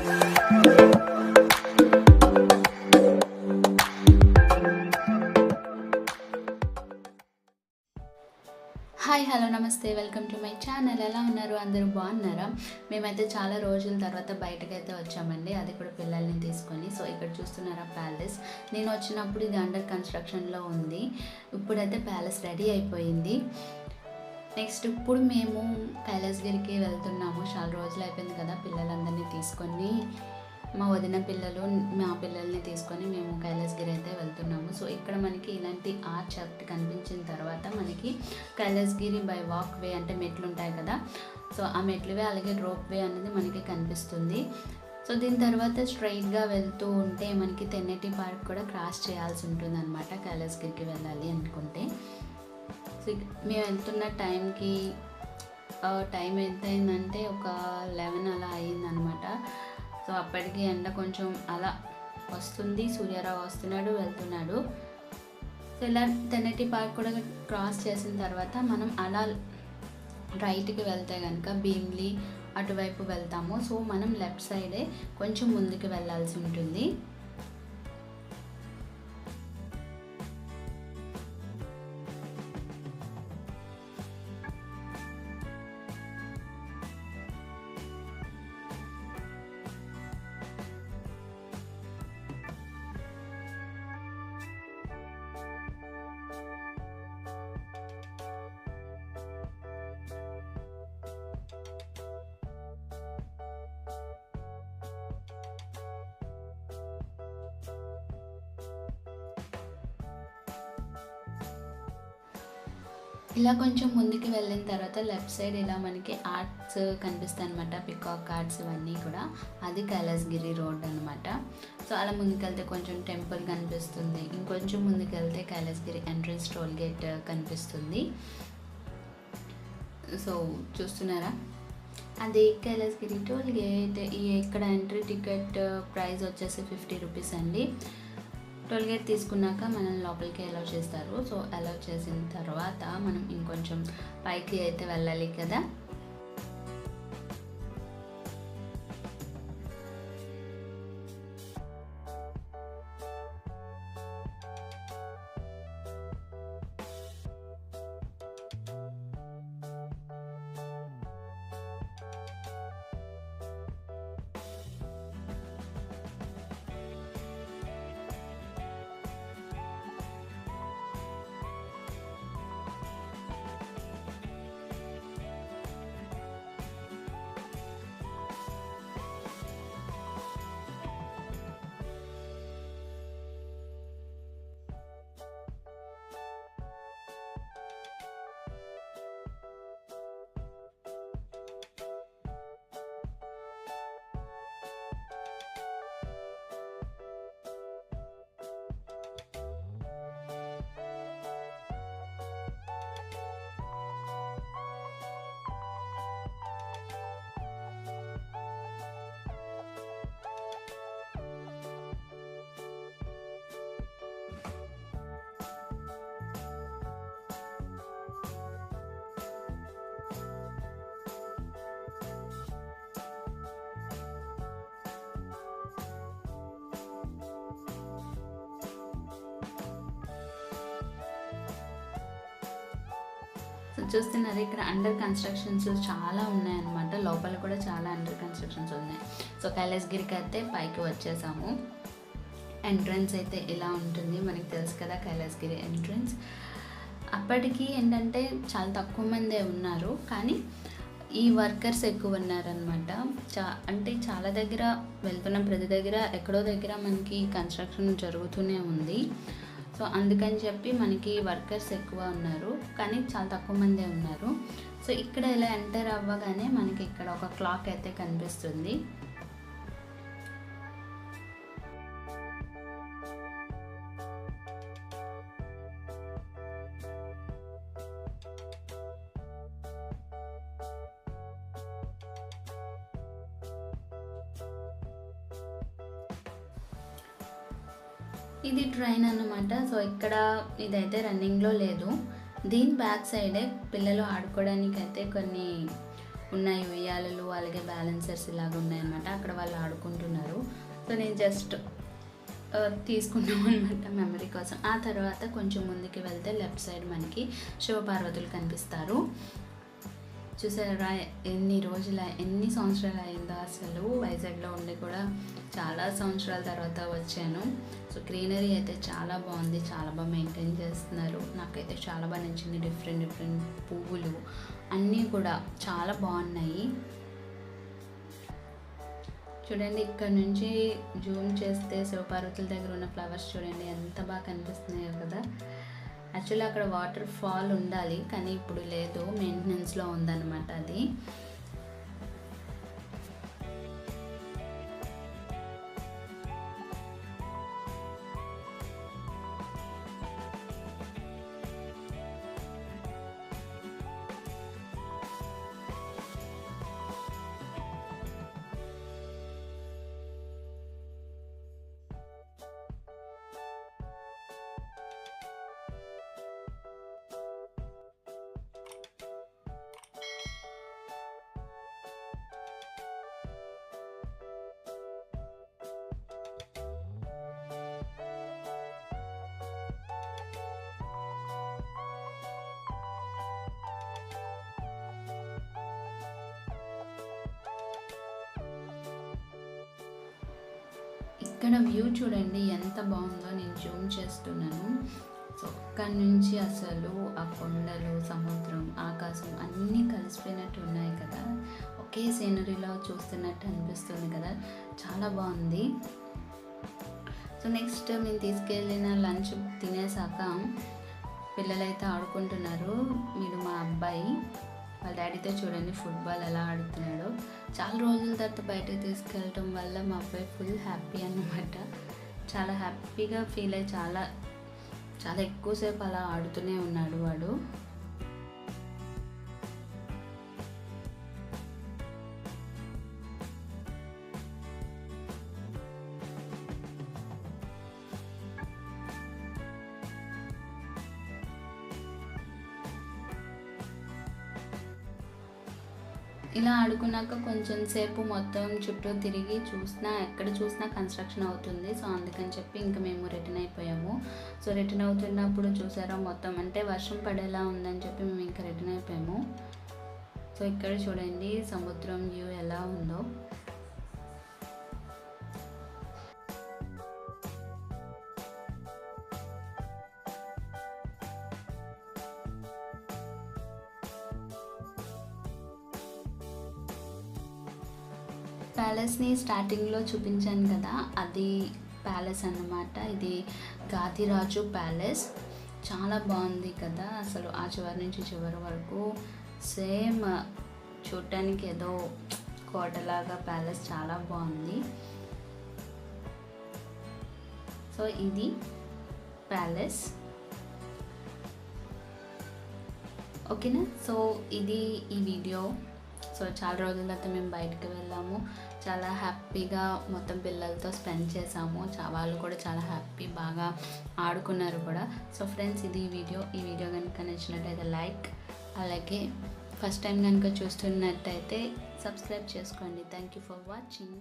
Hi hello నమస్తే, welcome to my channel. ఎలా ఉన్నారు? అందరూ బాగున్నారా? మేమైతే చాలా రోజుల తర్వాత బయటకైతే వచ్చామండి, అది కూడా పిల్లల్ని తీసుకొని. సో ఇక్కడ చూస్తున్నారా ప్యాలెస్. నేను వచ్చినప్పుడు ఇది అండర్ కన్స్ట్రక్షన్లో ఉంది. ఇప్పుడైతే ప్యాలెస్ రెడీ అయిపోయింది. నెక్స్ట్ ఇప్పుడు మేము కైలాసగిరికి వెళ్తున్నాము. చాలా రోజులు అయిపోయింది కదా పిల్లలందరినీ తీసుకొని, మా వదిన పిల్లలు మా పిల్లల్ని తీసుకొని మేము కైలాసగిరి అయితే వెళ్తున్నాము. సో ఇక్కడ మనకి ఇలాంటి ఆర్చ్ కనిపించిన తర్వాత మనకి కైలాసగిరి బై వాక్ వే, అంటే మెట్లు ఉంటాయి కదా, సో ఆ మెట్లు వే అలాగే రోప్ వే అనేది మనకి కనిపిస్తుంది. సో దీని తర్వాత స్ట్రైట్గా వెళ్తూ ఉంటే మనకి తెన్నేటి పార్క్ కూడా క్రాస్ చేయాల్సి ఉంటుంది అనమాట, కైలాసగిరికి వెళ్ళాలి అనుకుంటే. సో మేము వెళ్తున్న టైం ఎంత అయిందంటే ఒక 11 అలా అయిందనమాట. సో అప్పటికి ఎండ కొంచెం అలా వస్తుంది, సూర్యారావు వస్తున్నాడు వెళ్తున్నాడు. సో ఇలా తెన్నేటి పార్క్ కూడా క్రాస్ చేసిన తర్వాత మనం అలా రైట్కి వెళ్తే కనుక భీమ్లీ అటువైపు వెళ్తాము. సో మనం లెఫ్ట్ సైడే కొంచెం ముందుకు వెళ్ళాల్సి ఉంటుంది. ఇలా కొంచెం ముందుకు వెళ్ళిన తర్వాత లెఫ్ట్ సైడ్ ఇలా మనకి ఆర్ట్స్ కనిపిస్తాయి అనమాట, పికాక్ ఆర్ట్స్ ఇవన్నీ కూడా. అది కైలాసగిరి రోడ్ అనమాట. సో అలా ముందుకెళ్తే కొంచెం టెంపుల్ కనిపిస్తుంది. ఇంకొంచెం ముందుకెళ్తే కైలాసగిరి ఎంట్రన్స్ టోల్ గేట్ కనిపిస్తుంది. సో చూస్తున్నారా, అది కైలాసగిరి టోల్ గేట్. ఇక్కడ ఎంట్రీ టికెట్ ప్రైస్ వచ్చేసి 50 రూపీస్ అండి. టోల్ గేట్ తీసుకున్నాక మనం లోపలికి అలౌ చేస్తారు. సో అలౌ చేసిన తర్వాత మనం ఇంకొంచెం పైకి అయితే వెళ్ళాలి కదా. చూస్తున్నారు ఇక్కడ అండర్ కన్స్ట్రక్షన్స్ చాలా ఉన్నాయన్నమాట, లోపల కూడా చాలా అండర్ కన్స్ట్రక్షన్స్ ఉన్నాయి. సో కైలాసగిరికి అయితే పైకి వచ్చేసాము. ఎంట్రన్స్ అయితే ఇలా ఉంటుంది, మనకి తెలుసు కదా కైలాసగిరి ఎంట్రన్స్. అప్పటికి ఏంటంటే చాలా తక్కువ మందే ఉన్నారు, కానీ ఈ వర్కర్స్ ఎక్కువ ఉన్నారనమాట. అంటే చాలా దగ్గర వెళ్తున్న ప్రతి దగ్గర ఎక్కడో దగ్గర మనకి కన్స్ట్రక్షన్ జరుగుతూనే ఉంది. సో అందుకని చెప్పి మనకి వర్కర్స్ ఎక్కువ ఉన్నారు, కానీ చాలా తక్కువ మందే ఉన్నారు. సో ఇక్కడ ఇలా ఎంటర్ అవ్వగానే మనకి ఇక్కడ ఒక క్లాక్ అయితే కనిపిస్తుంది. ఇది ట్రైన్ అన్నమాట. సో ఇక్కడ ఇదైతే రన్నింగ్లో లేదు. దీని బ్యాక్ సైడే పిల్లలు ఆడుకోవడానికి అయితే కొన్ని ఉన్నాయి ఉయ్యాలలు, అలాగే బ్యాలెన్సర్స్ ఇలాగ ఉన్నాయన్నమాట. అక్కడ వాళ్ళు ఆడుకుంటున్నారు. సో నేను జస్ట్ తీసుకున్నాం అనమాట మెమరీ కోసం. ఆ తర్వాత కొంచెం ముందుకు వెళ్తే లెఫ్ట్ సైడ్ మనకి శివపార్వతులు కనిపిస్తారు. చూసారా ఎన్ని సంవత్సరాలు అయిందో అసలు. వైజాగ్లో ఉండి కూడా చాలా సంవత్సరాల తర్వాత వచ్చాను. సో గ్రీనరీ అయితే చాలా బాగుంది, చాలా బాగా మెయింటైన్ చేస్తున్నారు. నాకైతే చాలా బాగా నచ్చింది. డిఫరెంట్ పువ్వులు అన్నీ కూడా చాలా బాగున్నాయి. చూడండి, ఇక్కడ నుంచి జూమ్ చేస్తే శివపార్వతుల దగ్గర ఉన్న ఫ్లవర్స్ చూడండి ఎంత బాగా కనిపిస్తున్నాయో కదా. యాక్చువల్లీ అక్కడ వాటర్ ఫాల్ ఉండాలి, కానీ ఇప్పుడు లేదు, మెయింటెనెన్స్లో ఉందన్నమాట అది. ఇక్కడ వ్యూ చూడండి ఎంత బాగుందో. నేను జూమ్ చేస్తున్నాను. సో అక్కడి నుంచి అసలు ఆ కొండలు, సముద్రం, ఆకాశం అన్నీ కలిసిపోయినట్టు ఉన్నాయి కదా. ఒకే సీనరీలో చూస్తున్నట్టు అనిపిస్తుంది కదా, చాలా బాగుంది. సో నెక్స్ట్ మేము తీసుకెళ్ళిన లంచ్ తినేసాక పిల్లలైతే ఆడుకుంటున్నారు. మీరు మా అబ్బాయి వాళ్ళ డాడీతో చూడండి ఫుట్బాల్ ఎలా ఆడుతున్నాడో. చాలా రోజుల తర్వాత బయటకు తీసుకెళ్ళటం వల్ల మా అబ్బాయి ఫుల్ హ్యాపీ అన్నమాట. చాలా హ్యాపీగా ఫీల్ అయ్యి చాలా ఎక్కువసేపు అలా ఆడుతూనే ఉన్నాడు వాడు. ఇలా ఆడుకున్నాక కొంచెం సేపు మొత్తం చుట్టూ తిరిగి ఎక్కడ చూసినా కన్స్ట్రక్షన్ అవుతుంది. సో అందుకని చెప్పి ఇంకా మేము రిటర్న్ అయిపోయాము. సో రిటర్న్ అవుతున్నప్పుడు చూసారా మొత్తం అంటే వర్షం పడేలా ఉందని చెప్పి మేము ఇంకా రిటర్న్ అయిపోయాము. సో ఇక్కడ చూడండి సముద్రం వ్యూ ఎలా ఉందో. ప్యాలెస్ని స్టార్టింగ్లో చూపించాను కదా, అది ప్యాలెస్ అన్నమాట. ఇది గాదిరాజు ప్యాలెస్. చాలా బాగుంది కదా అసలు. ఆ చివరి నుంచి చివరి వరకు సేమ్ చూడటానికి ఏదో కోటలాగా ప్యాలెస్ చాలా బాగుంది. సో ఇది ప్యాలెస్, ఓకేనా. సో ఇది ఈ వీడియో. సో చాలా రోజుల తర్వాత మేము బయటకు వెళ్ళాము. చాలా హ్యాపీగా మొత్తం పిల్లలతో స్పెండ్ చేసాము. వాళ్ళు కూడా చాలా బాగా ఆడుకున్నారు కూడా. సో ఫ్రెండ్స్, ఇది ఈ వీడియో కనుక నచ్చినట్టయితే లైక్, అలాగే ఫస్ట్ టైం కనుక చూస్తున్నట్టయితే సబ్స్క్రైబ్ చేసుకోండి. Thank you for watching.